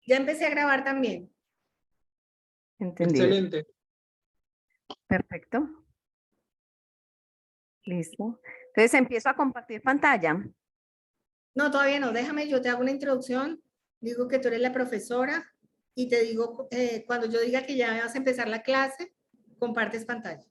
Ya empecé a grabar también. Entendido. Excelente. Perfecto. Listo. Entonces empiezo a compartir pantalla. No, todavía no. Déjame, yo te hago una introducción. Digo que tú eres la profesora y te digo, cuando yo diga que ya vas a empezar la clase, compartes pantalla.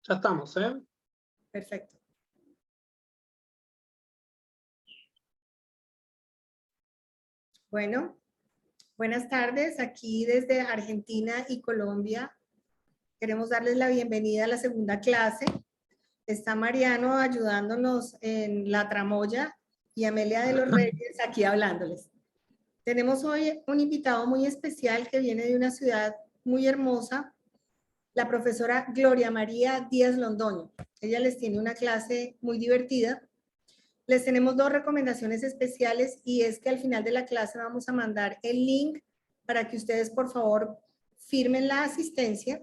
Ya estamos, ¿eh? Perfecto. Bueno, buenas tardes. Aquí desde Argentina y Colombia queremos darles la bienvenida a la segunda clase. Está Mariano ayudándonos en la tramoya y Amelia de los Reyes aquí hablándoles. Tenemos hoy un invitado muy especial que viene de una ciudad muy hermosa, la profesora Gloria María Díaz Londoño. Ella les tiene una clase muy divertida. Les tenemos dos recomendaciones especiales y es que al final de la clase vamos a mandar el link para que ustedes por favor firmen la asistencia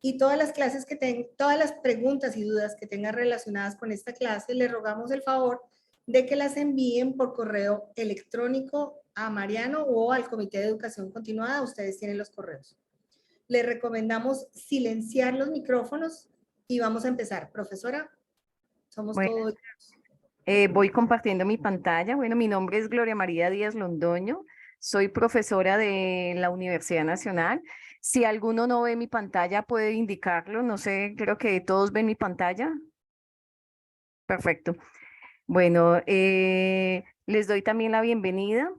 y todas las clases que tengan, todas las preguntas y dudas que tengan relacionadas con esta clase, les rogamos el favor de que las envíen por correo electrónico a Mariano o al Comité de Educación Continuada. Ustedes tienen los correos. Les recomendamos silenciar los micrófonos y vamos a empezar. Profesora, somos Bueno, todos. voy compartiendo mi pantalla. Bueno, mi nombre es Gloria María Díaz Londoño. Soy profesora de la Universidad Nacional. Si alguno no ve mi pantalla, puede indicarlo. No sé, creo que todos ven mi pantalla. Perfecto. Bueno, les doy también la bienvenida.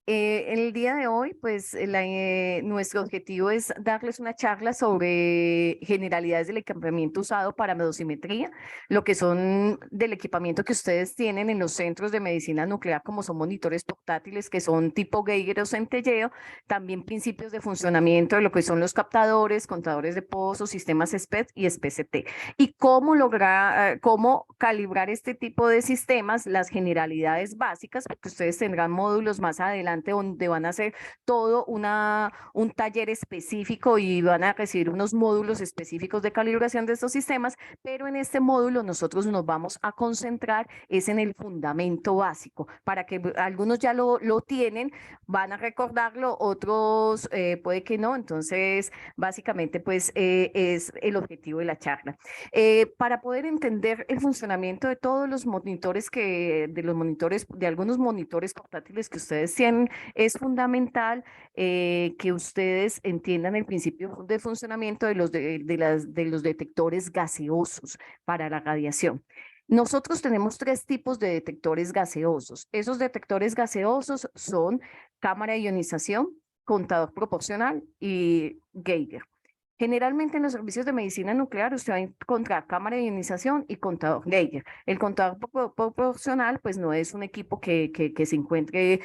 El día de hoy, pues nuestro objetivo es darles una charla sobre generalidades del equipamiento usado para dosimetría, lo que son del equipamiento que ustedes tienen en los centros de medicina nuclear, como son monitores portátiles que son tipo Geiger o centelleo, también principios de funcionamiento de lo que son los captadores, contadores de pozos, sistemas SPED y SPCT, y cómo lograr, cómo calibrar este tipo de sistemas, las generalidades básicas, porque ustedes tendrán módulos más adelante donde van a hacer todo un taller específico y van a recibir unos módulos específicos de calibración de estos sistemas, pero en este módulo nosotros nos vamos a concentrar es en el fundamento básico, para que algunos ya lo tienen, van a recordarlo, otros puede que no, entonces básicamente pues es el objetivo de la charla. Para poder entender el funcionamiento de todos los monitores de algunos monitores portátiles que ustedes tienen, es fundamental que ustedes entiendan el principio de funcionamiento de los detectores gaseosos para la radiación. Nosotros tenemos tres tipos de detectores gaseosos. Esos detectores gaseosos son cámara de ionización, contador proporcional y Geiger. Generalmente en los servicios de medicina nuclear usted va a encontrar cámara de ionización y contador Geiger. El contador proporcional pues no es un equipo que se encuentre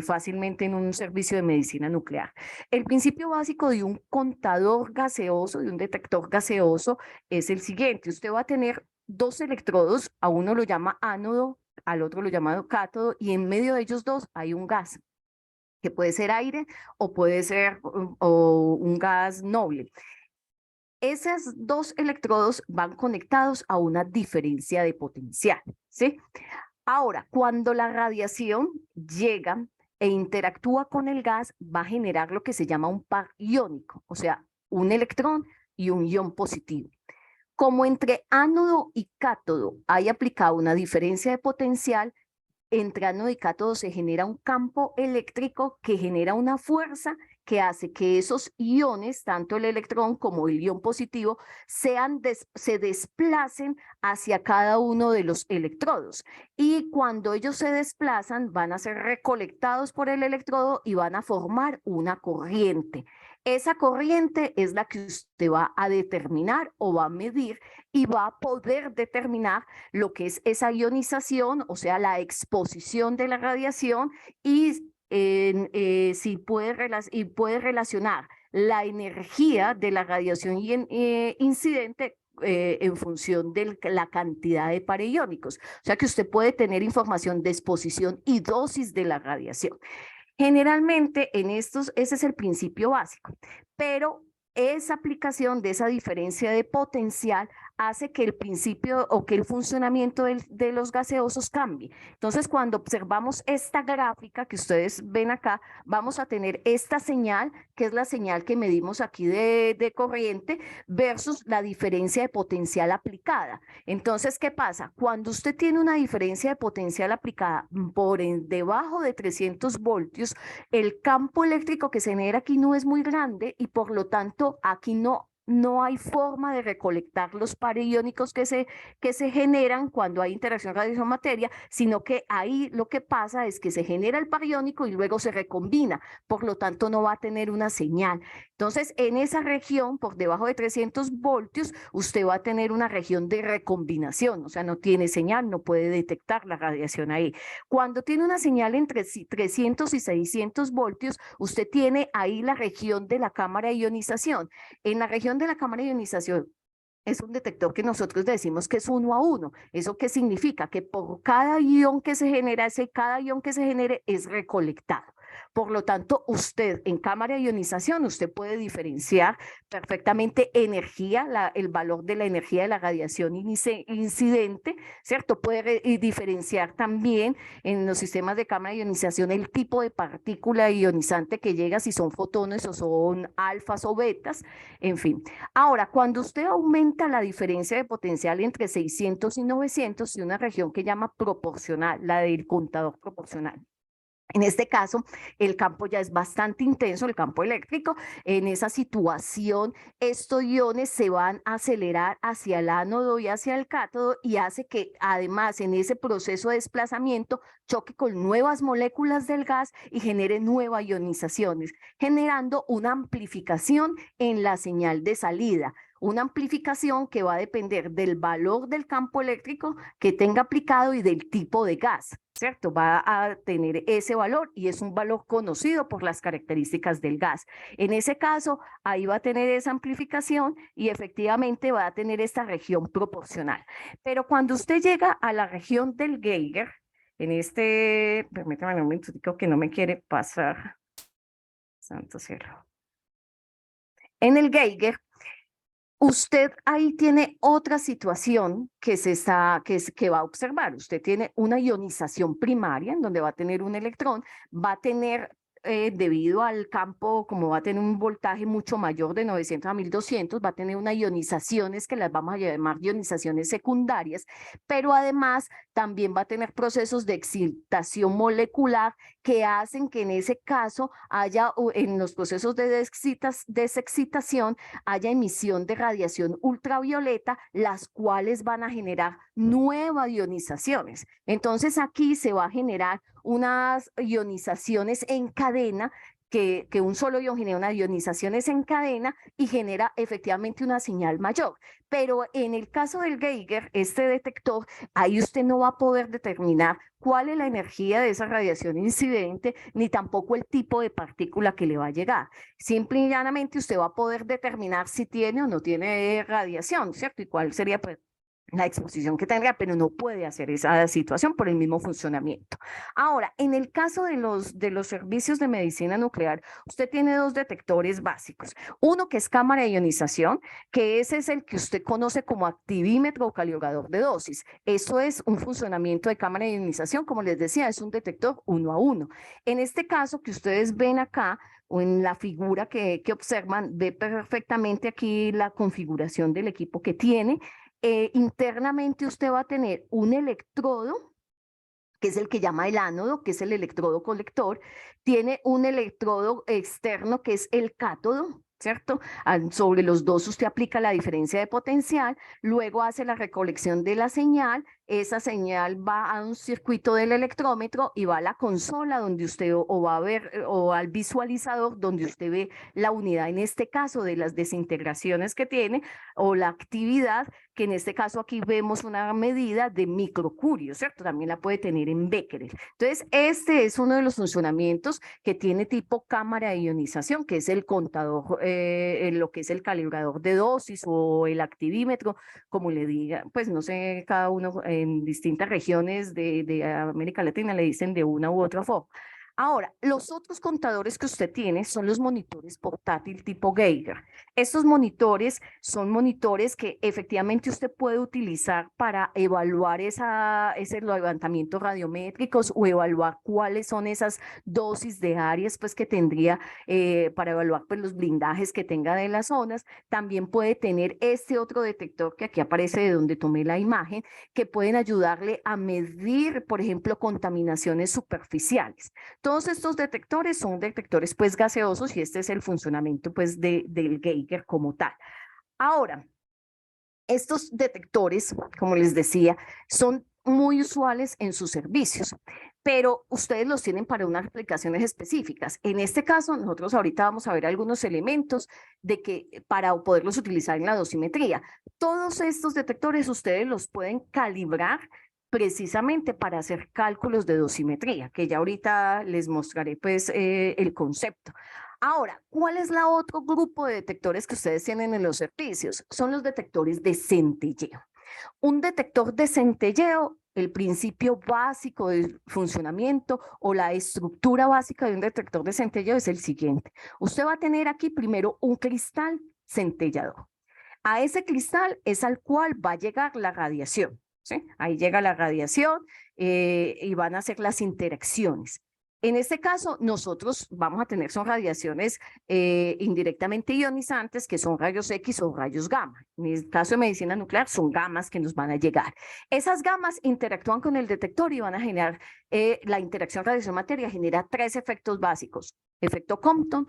fácilmente en un servicio de medicina nuclear. El principio básico de un contador gaseoso, de un detector gaseoso, es el siguiente. Usted va a tener dos electrodos, a uno lo llama ánodo, al otro lo llama cátodo, y en medio de ellos dos hay un gas, que puede ser aire o puede ser un gas noble. Esos dos electrodos van conectados a una diferencia de potencial, ¿sí? Ahora, cuando la radiación llega e interactúa con el gas, va a generar lo que se llama un par iónico, o sea, un electrón y un ion positivo. Como entre ánodo y cátodo hay aplicado una diferencia de potencial, entre ánodo y cátodo se genera un campo eléctrico que genera una fuerza que hace que esos iones, tanto el electrón como el ion positivo, se desplacen hacia cada uno de los electrodos. Y cuando ellos se desplazan, van a ser recolectados por el electrodo y van a formar una corriente. Esa corriente es la que usted va a determinar o va a medir y va a poder determinar lo que es esa ionización, o sea, la exposición de la radiación, y si puede relacionar la energía de la radiación incidente en función de la cantidad de pares iónicos. O sea que usted puede tener información de exposición y dosis de la radiación. Generalmente en estos, ese es el principio básico, pero esa aplicación de esa diferencia de potencial hace que el principio o que el funcionamiento de los gaseosos cambie. Entonces, cuando observamos esta gráfica que ustedes ven acá, vamos a tener esta señal, que es la señal que medimos aquí de corriente, versus la diferencia de potencial aplicada. Entonces, ¿qué pasa? Cuando usted tiene una diferencia de potencial aplicada por debajo de 300 voltios, el campo eléctrico que se genera aquí no es muy grande y por lo tanto aquí no hay forma de recolectar los pares iónicos que se generan cuando hay interacción radiación-materia, sino que ahí lo que pasa es que se genera el par iónico y luego se recombina, por lo tanto no va a tener una señal. Entonces, en esa región, por debajo de 300 voltios, usted va a tener una región de recombinación, o sea, no tiene señal, no puede detectar la radiación ahí. Cuando tiene una señal entre 300 y 600 voltios, usted tiene ahí la región de la cámara de ionización. En la región de la cámara de ionización es un detector que nosotros decimos que es 1 a 1. ¿Eso qué significa? Que por cada ion que se genera, cada ion que se genere es recolectado. Por lo tanto, usted en cámara de ionización, usted puede diferenciar perfectamente energía, el valor de la energía de la radiación incidente, ¿cierto? Puede diferenciar también en los sistemas de cámara de ionización el tipo de partícula ionizante que llega, si son fotones o son alfas o betas, en fin. Ahora, cuando usted aumenta la diferencia de potencial entre 600 y 900, y una región que llama proporcional, la del contador proporcional. En este caso, el campo ya es bastante intenso, el campo eléctrico. En esa situación, estos iones se van a acelerar hacia el ánodo y hacia el cátodo y hace que, además, en ese proceso de desplazamiento, choque con nuevas moléculas del gas y genere nuevas ionizaciones, generando una amplificación en la señal de salida. Una amplificación que va a depender del valor del campo eléctrico que tenga aplicado y del tipo de gas, ¿cierto? Va a tener ese valor y es un valor conocido por las características del gas. En ese caso, ahí va a tener esa amplificación y efectivamente va a tener esta región proporcional. Pero cuando usted llega a la región del Geiger, permítame un momento que no me quiere pasar. Santo cielo. En el Geiger, usted ahí tiene otra situación que va a observar. Usted tiene una ionización primaria en donde va a tener un electrón, va a tener, debido al campo, como va a tener un voltaje mucho mayor de 900 a 1200, va a tener unas ionizaciones que las vamos a llamar ionizaciones secundarias, pero además también va a tener procesos de excitación molecular que hacen que en ese caso haya, en los procesos de desexcitación, haya emisión de radiación ultravioleta, las cuales van a generar nuevas ionizaciones. Entonces aquí se va a generar unas ionizaciones en cadena, que un solo ion genera unas ionizaciones en cadena y genera efectivamente una señal mayor. Pero en el caso del Geiger, este detector, ahí usted no va a poder determinar cuál es la energía de esa radiación incidente, ni tampoco el tipo de partícula que le va a llegar. Simple y llanamente usted va a poder determinar si tiene o no tiene radiación, ¿cierto? Y cuál sería, pues, la exposición que tendría, pero no puede hacer esa situación por el mismo funcionamiento. Ahora, en el caso de los servicios de medicina nuclear, usted tiene dos detectores básicos. Uno que es cámara de ionización, que ese es el que usted conoce como activímetro o calibrador de dosis. Eso es un funcionamiento de cámara de ionización, como les decía, es un detector 1 a 1. En este caso que ustedes ven acá, o en la figura que observan, ve perfectamente aquí la configuración del equipo que tiene. Internamente usted va a tener un electrodo, que es el que llama el ánodo, que es el electrodo colector, tiene un electrodo externo, que es el cátodo, ¿cierto? Sobre los dos usted aplica la diferencia de potencial, luego hace la recolección de la señal, esa señal va a un circuito del electrómetro y va a la consola donde usted o va a ver o al visualizador donde usted ve la unidad, en este caso de las desintegraciones que tiene o la actividad, que en este caso aquí vemos una medida de microcurio, ¿cierto? También la puede tener en becquerel. Entonces, este es uno de los funcionamientos que tiene tipo cámara de ionización, que es el contador, lo que es el calibrador de dosis o el activímetro, como le diga, pues no sé, cada uno en distintas regiones de América Latina le dicen de una u otra forma. Ahora, los otros contadores que usted tiene son los monitores portátil tipo Geiger. Estos monitores son monitores que efectivamente usted puede utilizar para evaluar ese levantamiento radiométricos o evaluar cuáles son esas dosis de áreas pues, que tendría para evaluar pues, los blindajes que tenga de las zonas. También puede tener este otro detector que aquí aparece de donde tomé la imagen, que pueden ayudarle a medir, por ejemplo, contaminaciones superficiales. Todos estos detectores son detectores pues gaseosos y este es el funcionamiento pues del Geiger como tal. Ahora, estos detectores, como les decía, son muy usuales en sus servicios, pero ustedes los tienen para unas aplicaciones específicas. En este caso, nosotros ahorita vamos a ver algunos elementos de que para poderlos utilizar en la dosimetría. Todos estos detectores ustedes los pueden calibrar precisamente para hacer cálculos de dosimetría, que ya ahorita les mostraré pues el concepto. Ahora, ¿cuál es la otro grupo de detectores que ustedes tienen en los servicios? Son los detectores de centelleo. Un detector de centelleo, el principio básico de funcionamiento o la estructura básica de un detector de centelleo es el siguiente. Usted va a tener aquí primero un cristal centellador. A ese cristal es al cual va a llegar la radiación. ¿Sí? Ahí llega la radiación y van a hacer las interacciones. En este caso, nosotros vamos a tener son radiaciones indirectamente ionizantes, que son rayos X o rayos gamma. En el caso de medicina nuclear, son gamas que nos van a llegar. Esas gamas interactúan con el detector y van a generar, la interacción radiación-materia genera tres efectos básicos. Efecto Compton,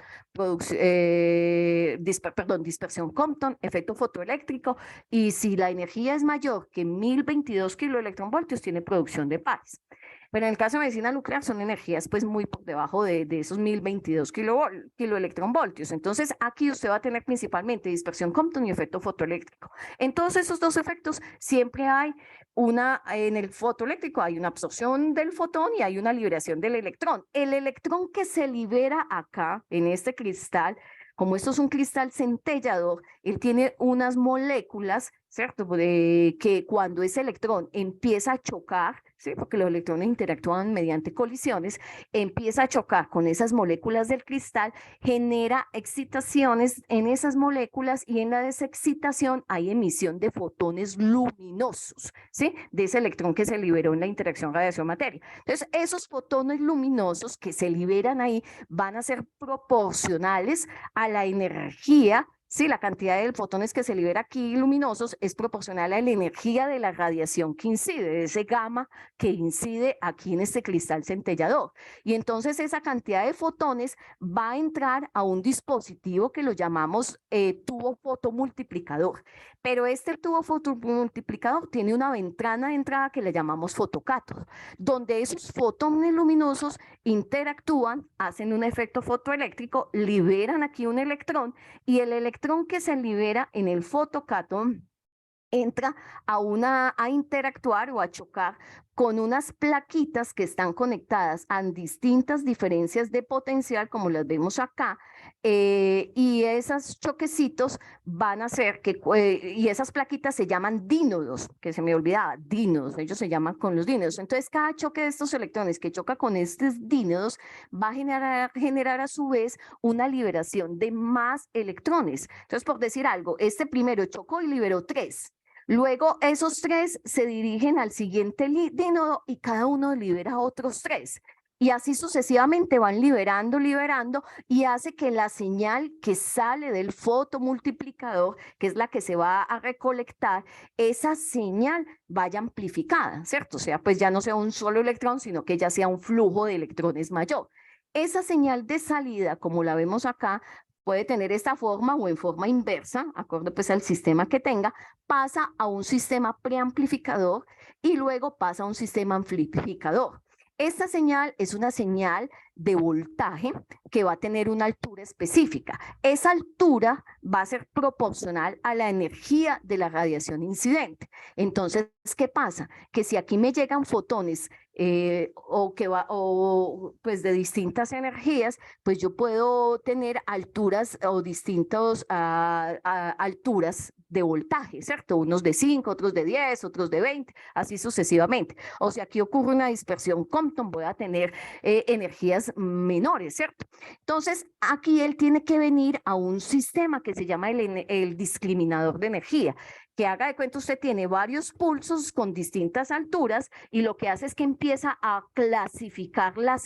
dispersión Compton, efecto fotoeléctrico, y si la energía es mayor que 1022 kiloelectronvoltios, tiene producción de pares. Pero en el caso de medicina nuclear son energías pues muy por debajo de esos 1022 kiloelectronvoltios. Entonces aquí usted va a tener principalmente dispersión Compton y efecto fotoeléctrico. En todos esos dos efectos siempre hay en el fotoeléctrico hay una absorción del fotón y hay una liberación del electrón. El electrón que se libera acá en este cristal, como esto es un cristal centellador, él tiene unas moléculas, ¿cierto? Que cuando ese electrón empieza a chocar, ¿sí? Porque los electrones interactúan mediante colisiones, empieza a chocar con esas moléculas del cristal, genera excitaciones en esas moléculas y en la desexcitación hay emisión de fotones luminosos, ¿sí? De ese electrón que se liberó en la interacción radiación-materia. Entonces, esos fotones luminosos que se liberan ahí van a ser proporcionales a la energía. Sí, la cantidad de fotones que se libera aquí luminosos es proporcional a la energía de la radiación que incide, de ese gamma que incide aquí en este cristal centellador. Y entonces esa cantidad de fotones va a entrar a un dispositivo que lo llamamos tubo fotomultiplicador. Pero este tubo fotomultiplicador tiene una ventana de entrada que le llamamos fotocátodo, donde esos fotones luminosos interactúan, hacen un efecto fotoeléctrico, liberan aquí un electrón y el electrón que se libera en el fotocátodo entra a interactuar o a chocar con unas plaquitas que están conectadas a distintas diferencias de potencial, como las vemos acá, y esos choquecitos van a hacer y esas plaquitas se llaman dínodos, que se me olvidaba, dínodos, ellos se llaman con los dínodos. Entonces, cada choque de estos electrones que choca con estos dínodos va a generar a su vez una liberación de más electrones. Entonces, por decir algo, este primero chocó y liberó 3. Luego esos 3 se dirigen al siguiente dínodo y cada uno libera otros 3. Y así sucesivamente van liberando y hace que la señal que sale del fotomultiplicador, que es la que se va a recolectar, esa señal vaya amplificada, ¿cierto? O sea, pues ya no sea un solo electrón, sino que ya sea un flujo de electrones mayor. Esa señal de salida, como la vemos acá, puede tener esta forma o en forma inversa, acorde pues al sistema que tenga, pasa a un sistema preamplificador y luego pasa a un sistema amplificador. Esta señal es una señal de voltaje que va a tener una altura específica. Esa altura va a ser proporcional a la energía de la radiación incidente. Entonces, ¿qué pasa? Que si aquí me llegan fotones o pues de distintas energías, pues yo puedo tener alturas o distintas alturas de voltaje, ¿cierto? Unos de 5, otros de 10, otros de 20, así sucesivamente. O sea, aquí ocurre una dispersión Compton, voy a tener energías menores, ¿cierto? Entonces, aquí él tiene que venir a un sistema que se llama el discriminador de energía, que haga de cuenta usted tiene varios pulsos con distintas alturas y lo que hace es que empieza a clasificar la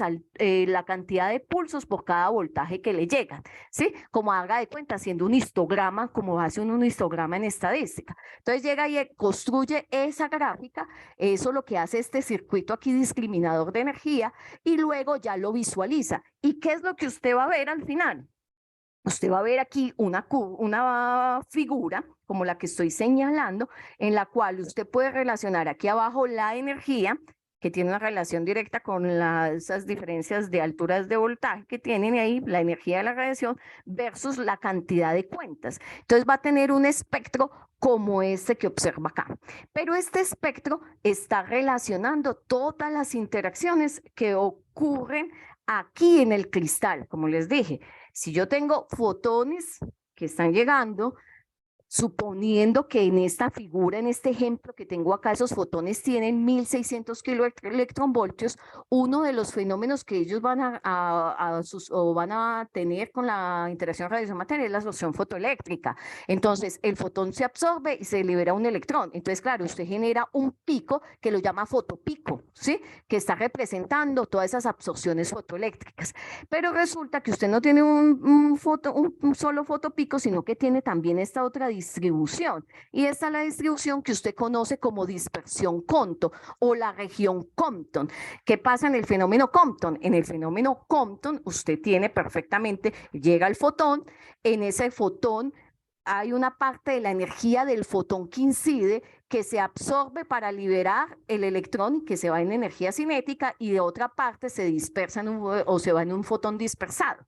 cantidad de pulsos por cada voltaje que le llegan, ¿sí? Como haga de cuenta haciendo un histograma, como hace un histograma en estadística. Entonces llega y construye esa gráfica, eso lo que hace este circuito aquí discriminador de energía y luego ya lo visualiza. ¿Y qué es lo que usted va a ver al final? Usted va a ver aquí una figura, como la que estoy señalando, en la cual usted puede relacionar aquí abajo la energía, que tiene una relación directa con esas diferencias de alturas de voltaje que tienen ahí, la energía de la radiación, versus la cantidad de cuentas. Entonces va a tener un espectro como este que observa acá. Pero este espectro está relacionando todas las interacciones que ocurren aquí en el cristal, como les dije. Si yo tengo fotones que están llegando, suponiendo que en esta figura, en este ejemplo que tengo acá, esos fotones tienen 1600 kiloelectronvoltios, uno de los fenómenos que ellos van a tener con la interacción radiación-materia es la absorción fotoeléctrica. Entonces, el fotón se absorbe y se libera un electrón. Entonces, claro, usted genera un pico que lo llama fotopico, ¿sí? Que está representando todas esas absorciones fotoeléctricas. Pero resulta que usted no tiene un solo fotopico, sino que tiene también esta otra distribución. Y esta es la distribución que usted conoce como dispersión Compton o la región Compton. ¿Qué pasa en el fenómeno Compton? En el fenómeno Compton usted tiene perfectamente, llega el fotón, en ese fotón hay una parte de la energía del fotón que incide que se absorbe para liberar el electrón que se va en energía cinética y de otra parte se dispersa o se va en un fotón dispersado.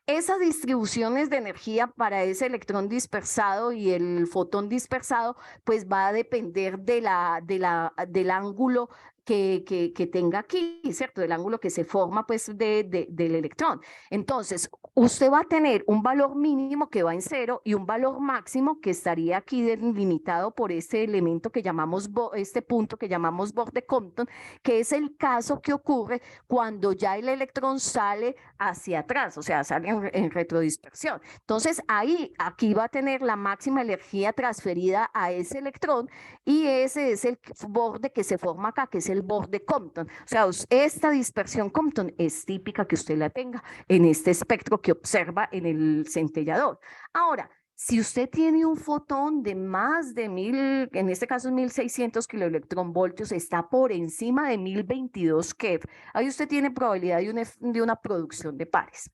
Esas distribuciones de energía para ese electrón dispersado y el fotón dispersado, pues va a depender del ángulo que tenga aquí, ¿cierto? Del ángulo que se forma, pues, del electrón. Entonces, usted va a tener un valor mínimo que va en 0 y un valor máximo que estaría aquí delimitado por este elemento que llamamos, este punto que llamamos borde Compton, que es el caso que ocurre cuando ya el electrón sale hacia atrás, o sea, sale en retrodispersión. Entonces, aquí va a tener la máxima energía transferida a ese electrón y ese es el borde que se forma acá, que es el borde Compton. O sea, esta dispersión Compton es típica que usted la tenga en este espectro que observa en el centellador. Ahora, si usted tiene un fotón de más de 1000, en este caso 1600 kiloelectronvoltios, está por encima de 1022 keV, ahí usted tiene probabilidad de una producción de pares.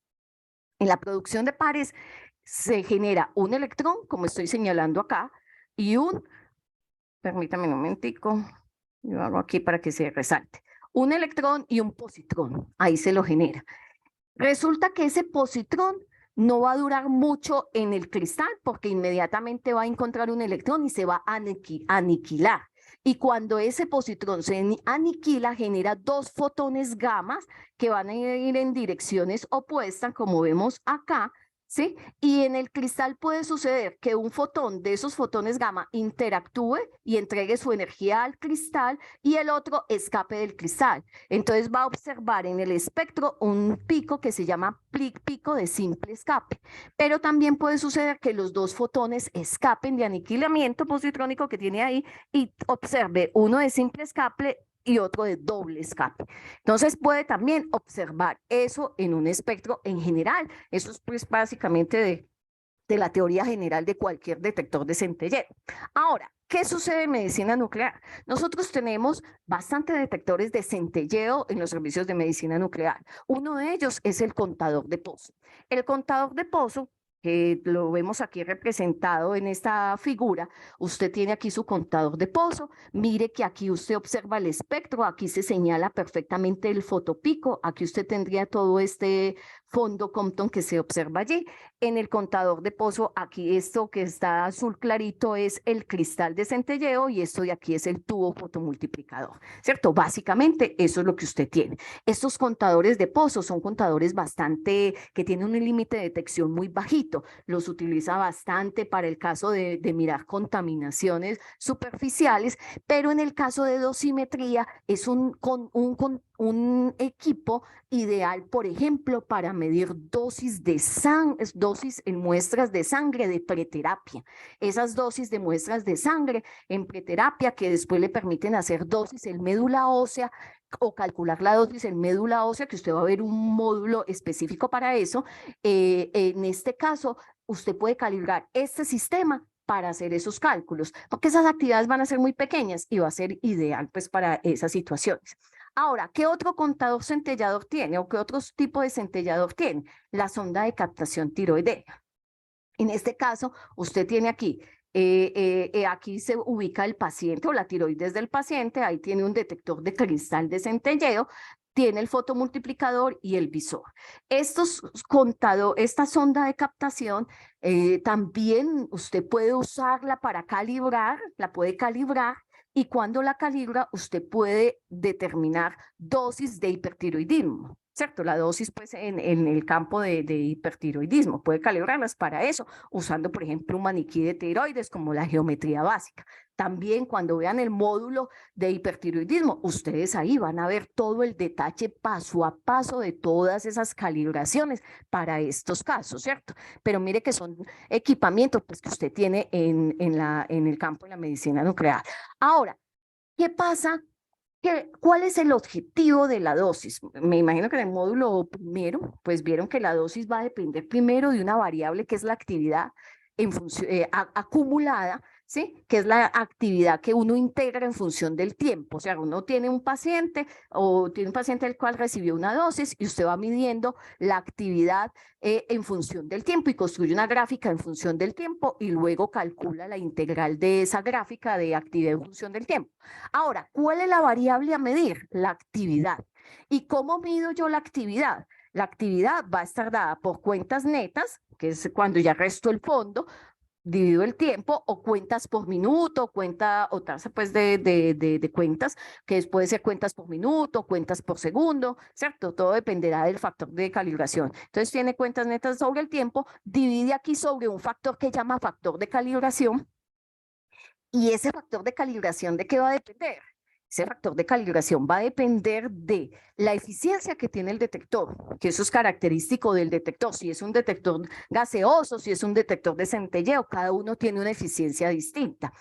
En la producción de pares se genera un electrón, como estoy señalando acá, y permítame un momentico, yo hago aquí para que se resalte, un electrón y un positrón, ahí se lo genera. Resulta que ese positrón no va a durar mucho en el cristal porque inmediatamente va a encontrar un electrón y se va a aniquilar. Y cuando ese positrón se aniquila, genera dos fotones gamas que van a ir en direcciones opuestas, como vemos acá, ¿sí? Y en el cristal puede suceder que un fotón de esos fotones gamma interactúe y entregue su energía al cristal y el otro escape del cristal. Entonces va a observar en el espectro un pico que se llama pico de simple escape. Pero también puede suceder que los dos fotones escapen de aniquilamiento positrónico que tiene ahí y observe uno de simple escape y otro de doble escape. Entonces puede también observar eso en un espectro en general. Eso es pues básicamente de la teoría general de cualquier detector de centelleo. Ahora, ¿qué sucede en medicina nuclear? Nosotros tenemos bastantes detectores de centelleo en los servicios de medicina nuclear. Uno de ellos es el contador de pozo. El contador de pozo que lo vemos aquí representado en esta figura, usted tiene aquí su contador de pozo, mire que aquí usted observa el espectro, aquí se señala perfectamente el fotopico, aquí usted tendría todo este fondo Compton que se observa allí. En el contador de pozo, aquí esto que está azul clarito es el cristal de centelleo y esto de aquí es el tubo fotomultiplicador, ¿cierto? Básicamente eso es lo que usted tiene. Estos contadores de pozo son contadores que tienen un límite de detección muy bajito, los utiliza bastante para el caso de mirar contaminaciones superficiales, pero en el caso de dosimetría es un equipo ideal, por ejemplo, para medir dosis en muestras de sangre de preterapia. Esas dosis de muestras de sangre en preterapia que después le permiten hacer dosis en médula ósea o calcular la dosis en médula ósea, que usted va a ver un módulo específico para eso. En este caso, usted puede calibrar este sistema para hacer esos cálculos, porque esas actividades van a ser muy pequeñas y va a ser ideal pues para esas situaciones. Ahora, ¿qué otro contador centellador tiene o qué otro tipo de centellador tiene? La sonda de captación tiroidea. En este caso, usted tiene aquí, aquí se ubica el paciente o la tiroides del paciente, ahí tiene un detector de cristal de centelleo, tiene el fotomultiplicador y el visor. Esta sonda de captación también usted puede usarla para calibrar, la puede calibrar, y cuando la calibra usted puede determinar dosis de hipertiroidismo, ¿cierto? La dosis pues en el campo de hipertiroidismo, puede calibrarlas para eso, usando por ejemplo un maniquí de tiroides como la geometría básica. También cuando vean el módulo de hipertiroidismo, ustedes ahí van a ver todo el detalle paso a paso de todas esas calibraciones para estos casos, ¿cierto? Pero mire que son equipamientos pues, que usted tiene en el campo de la medicina nuclear. Ahora, ¿qué pasa? ¿Cuál es el objetivo de la dosis? Me imagino que en el módulo primero, pues vieron que la dosis va a depender primero de una variable que es la actividad acumulada, ¿sí? Que es la actividad que uno integra en función del tiempo. O sea, uno tiene un paciente el cual recibió una dosis y usted va midiendo la actividad en función del tiempo y construye una gráfica en función del tiempo y luego calcula la integral de esa gráfica de actividad en función del tiempo. Ahora, ¿cuál es la variable a medir? La actividad. ¿Y cómo mido yo la actividad? La actividad va a estar dada por cuentas netas, que es cuando ya resto el fondo, dividido el tiempo, o cuentas por minuto, o tasa pues de cuentas, que puede ser cuentas por minuto, cuentas por segundo, ¿cierto? Todo dependerá del factor de calibración. Entonces tiene cuentas netas sobre el tiempo, divide aquí sobre un factor que llama factor de calibración, y ese factor de calibración, ¿de qué va a depender? Ese factor de calibración va a depender de la eficiencia que tiene el detector, que eso es característico del detector. Si es un detector gaseoso, si es un detector de centelleo, cada uno tiene una eficiencia distinta.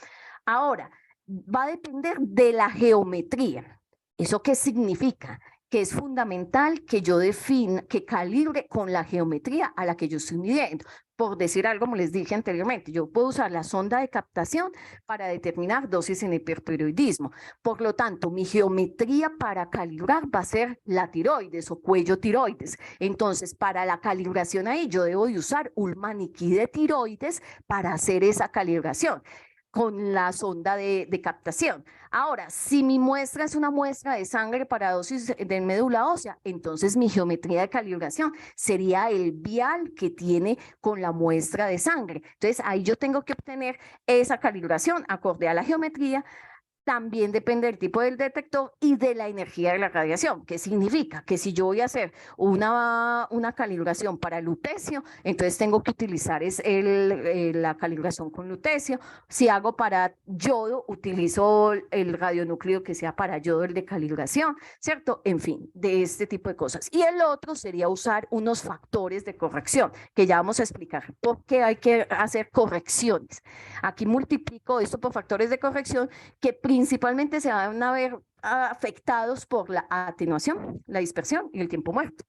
Ahora, va a depender de la geometría. ¿Eso qué significa? Que es fundamental que yo que calibre con la geometría a la que yo estoy midiendo. Por decir algo, como les dije anteriormente, yo puedo usar la sonda de captación para determinar dosis en hipertiroidismo. Por lo tanto, mi geometría para calibrar va a ser la tiroides o cuello tiroides. Entonces, para la calibración ahí, yo debo de usar un maniquí de tiroides para hacer esa calibración con la sonda de captación. Ahora, si mi muestra es una muestra de sangre para dosis de médula ósea, entonces mi geometría de calibración sería el vial que tiene con la muestra de sangre. Entonces, ahí yo tengo que obtener esa calibración acorde a la geometría. También depende del tipo del detector y de la energía de la radiación. ¿Qué significa? Que si yo voy a hacer una calibración para lutecio, entonces tengo que utilizar la calibración con lutecio. Si hago para yodo, utilizo el radionúclido que sea para yodo, el de calibración, ¿cierto? En fin, de este tipo de cosas. Y el otro sería usar unos factores de corrección, que ya vamos a explicar por qué hay que hacer correcciones. Aquí multiplico esto por factores de corrección que principalmente se van a ver afectados por la atenuación, la dispersión y el tiempo muerto.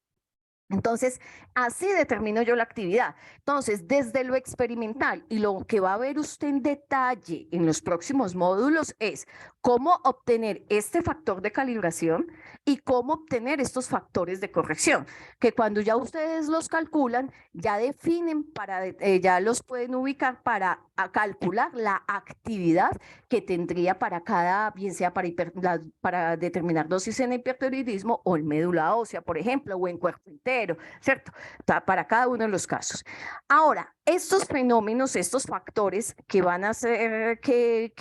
Entonces, así determino yo la actividad. Entonces, desde lo experimental y lo que va a ver usted en detalle en los próximos módulos es cómo obtener este factor de calibración y cómo obtener estos factores de corrección, que cuando ya ustedes los calculan, ya definen ya los pueden ubicar para calcular la actividad que tendría para cada, bien sea para determinar dosis en hipertiroidismo o en médula ósea, por ejemplo, o en cuerpo entero, ¿cierto? Para cada uno de los casos. Ahora, estos fenómenos, estos factores que van a hacer que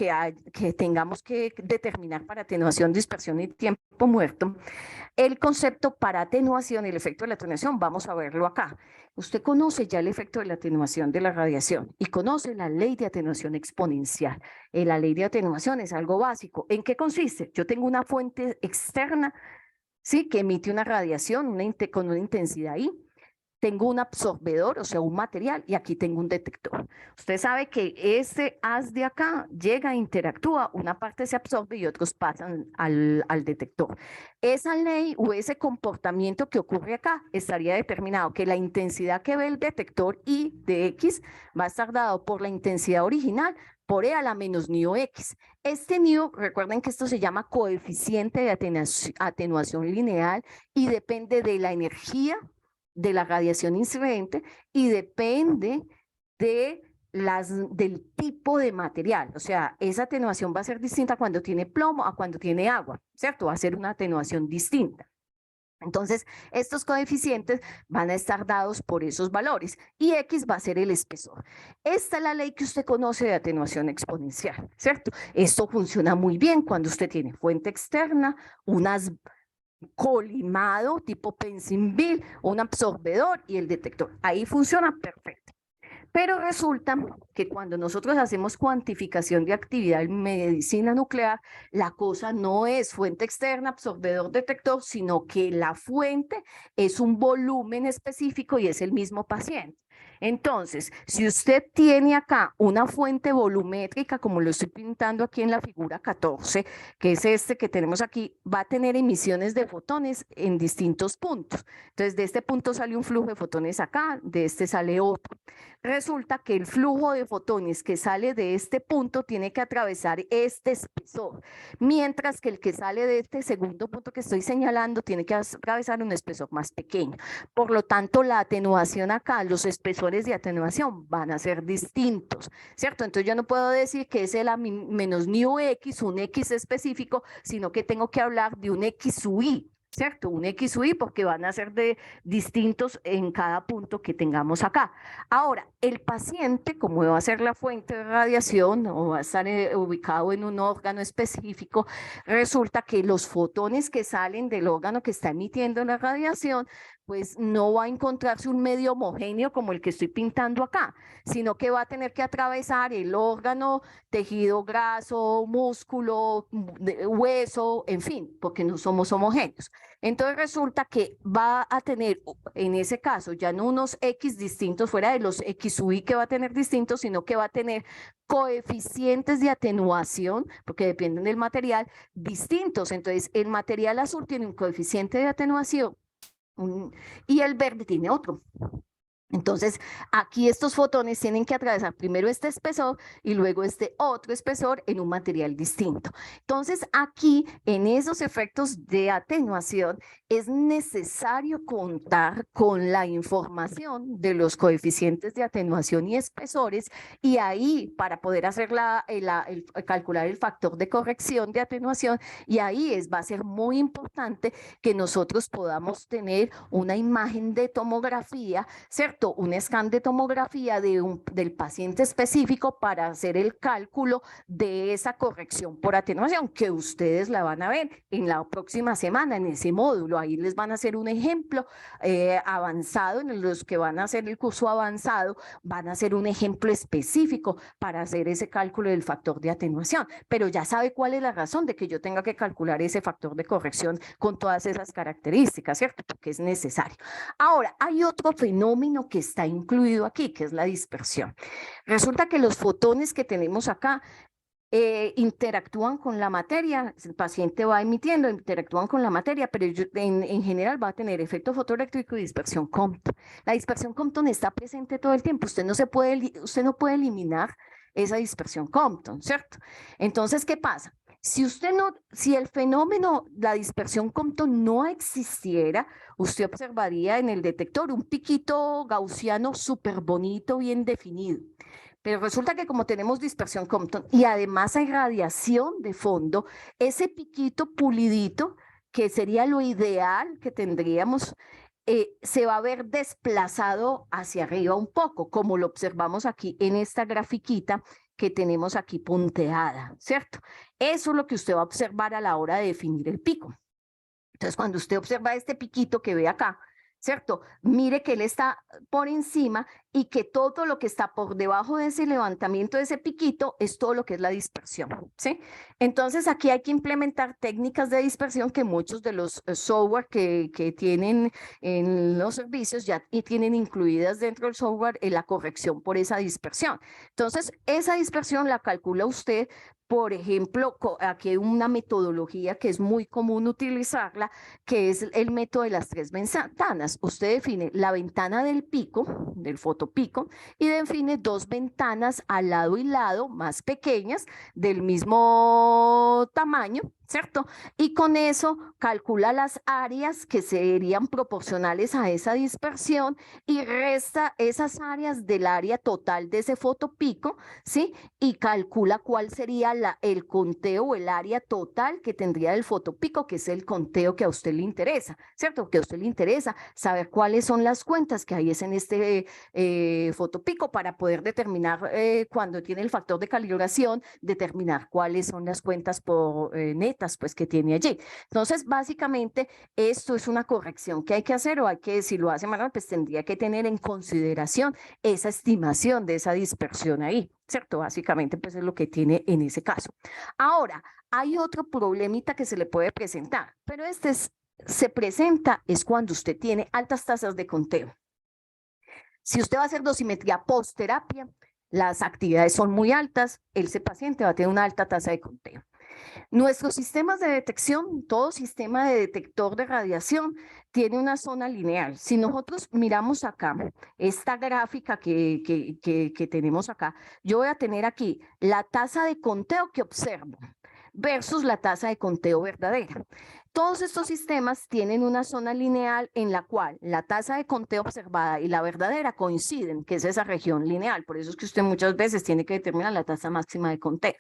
tengamos que determinar para atenuación, dispersión y tiempo muerto, el concepto para atenuación y el efecto de la atenuación, vamos a verlo acá. Usted conoce ya el efecto de la atenuación de la radiación y conoce la ley de atenuación exponencial. La ley de atenuación es algo básico. ¿En qué consiste? Yo tengo una fuente externa, ¿sí?, que emite una radiación con una intensidad I. Tengo un absorbedor, o sea, un material, y aquí tengo un detector. Usted sabe que ese haz de acá llega, interactúa, una parte se absorbe y otros pasan al detector. Esa ley o ese comportamiento que ocurre acá estaría determinado que la intensidad que ve el detector I de X va a estar dado por la intensidad original por E a la menos nu X. Este nu, recuerden que esto se llama coeficiente de atenuación lineal y depende de la energía de la radiación incidente y depende del tipo de material. O sea, esa atenuación va a ser distinta cuando tiene plomo a cuando tiene agua, ¿cierto? Va a ser una atenuación distinta. Entonces, estos coeficientes van a estar dados por esos valores y X va a ser el espesor. Esta es la ley que usted conoce de atenuación exponencial, ¿cierto? Esto funciona muy bien cuando usted tiene fuente externa, unas colimado tipo Pensinville, un absorbedor y el detector. Ahí funciona perfecto. Pero resulta que cuando nosotros hacemos cuantificación de actividad en medicina nuclear, la cosa no es fuente externa, absorbedor, detector, sino que la fuente es un volumen específico y es el mismo paciente. Entonces, si usted tiene acá una fuente volumétrica, como lo estoy pintando aquí en la figura 14, que es este que tenemos aquí, va a tener emisiones de fotones en distintos puntos. Entonces, de este punto sale un flujo de fotones acá, de este sale otro. Resulta que el flujo de fotones que sale de este punto tiene que atravesar este espesor, mientras que el que sale de este segundo punto que estoy señalando tiene que atravesar un espesor más pequeño. Por lo tanto, la atenuación acá, los espesores de atenuación van a ser distintos, ¿cierto? Entonces yo no puedo decir que es el menos nu X, un X específico, sino que tengo que hablar de un XUI, ¿cierto? Un XUI porque van a ser distintos en cada punto que tengamos acá. Ahora, el paciente, como va a ser la fuente de radiación o va a estar ubicado en un órgano específico, resulta que los fotones que salen del órgano que está emitiendo la radiación, pues no va a encontrarse un medio homogéneo como el que estoy pintando acá, sino que va a tener que atravesar el órgano, tejido graso, músculo, hueso, en fin, porque no somos homogéneos. Entonces resulta que va a tener, en ese caso, ya no unos X distintos fuera de los XUI que va a tener distintos, sino que va a tener coeficientes de atenuación, porque dependen del material, distintos. Entonces, el material azul tiene un coeficiente de atenuación y el verde tiene otro. Entonces, aquí estos fotones tienen que atravesar primero este espesor y luego este otro espesor en un material distinto. Entonces, aquí en esos efectos de atenuación es necesario contar con la información de los coeficientes de atenuación y espesores y ahí para poder hacer calcular el factor de corrección de atenuación y ahí va a ser muy importante que nosotros podamos tener una imagen de tomografía, ¿cierto? Un scan de tomografía del paciente específico para hacer el cálculo de esa corrección por atenuación, que ustedes la van a ver en la próxima semana en ese módulo. Ahí les van a hacer un ejemplo avanzado, en los que van a hacer el curso avanzado, van a hacer un ejemplo específico para hacer ese cálculo del factor de atenuación. Pero ya sabe cuál es la razón de que yo tenga que calcular ese factor de corrección con todas esas características, ¿cierto? Porque es necesario. Ahora, hay otro fenómeno que está incluido aquí, que es la dispersión. Resulta que los fotones que tenemos acá interactúan con la materia, el paciente va emitiendo, interactúan con la materia, pero en general va a tener efecto fotoeléctrico y dispersión Compton. La dispersión Compton está presente todo el tiempo, usted no puede eliminar esa dispersión Compton, ¿cierto? Entonces, ¿qué pasa? Si el fenómeno, la dispersión Compton no existiera, usted observaría en el detector un piquito gaussiano súper bonito, bien definido. Pero resulta que como tenemos dispersión Compton y además hay radiación de fondo, ese piquito pulidito, que sería lo ideal que tendríamos, se va a ver desplazado hacia arriba un poco, como lo observamos aquí en esta grafiquita que tenemos aquí punteada, ¿cierto? Eso es lo que usted va a observar a la hora de definir el pico. Entonces, cuando usted observa este piquito que ve acá, ¿cierto? Mire que él está por encima y que todo lo que está por debajo de ese levantamiento de ese piquito es todo lo que es la dispersión, ¿sí? Entonces, aquí hay que implementar técnicas de dispersión que muchos de los software que tienen en los servicios ya tienen incluidas dentro del software la corrección por esa dispersión. Entonces, esa dispersión la calcula usted. Por ejemplo, aquí hay una metodología que es muy común utilizarla, que es el método de las 3 ventanas. Usted define la ventana del pico, del fotopico, y define 2 ventanas al lado y lado, más pequeñas, del mismo tamaño, ¿cierto? Y con eso calcula las áreas que serían proporcionales a esa dispersión y resta esas áreas del área total de ese fotopico, ¿sí? Y calcula cuál sería el conteo o el área total que tendría el fotopico, que es el conteo que a usted le interesa, ¿cierto? Que a usted le interesa saber cuáles son las cuentas que hay en este fotopico para poder determinar cuando tiene el factor de calibración, determinar cuáles son las cuentas por netas pues que tiene allí. Entonces, básicamente, esto es una corrección que hay que hacer o hay que, si lo hace manual, pues tendría que tener en consideración esa estimación de esa dispersión ahí, ¿cierto? Básicamente, pues es lo que tiene en ese caso. Ahora, hay otro problemita que se le puede presentar, pero se presenta es cuando usted tiene altas tasas de conteo. Si usted va a hacer dosimetría post-terapia, las actividades son muy altas, ese paciente va a tener una alta tasa de conteo. Nuestros sistemas de detección, todo sistema de detector de radiación tiene una zona lineal. Si nosotros miramos acá, esta gráfica que tenemos acá, yo voy a tener aquí la tasa de conteo que observo versus la tasa de conteo verdadera. Todos estos sistemas tienen una zona lineal en la cual la tasa de conteo observada y la verdadera coinciden, que es esa región lineal. Por eso es que usted muchas veces tiene que determinar la tasa máxima de conteo.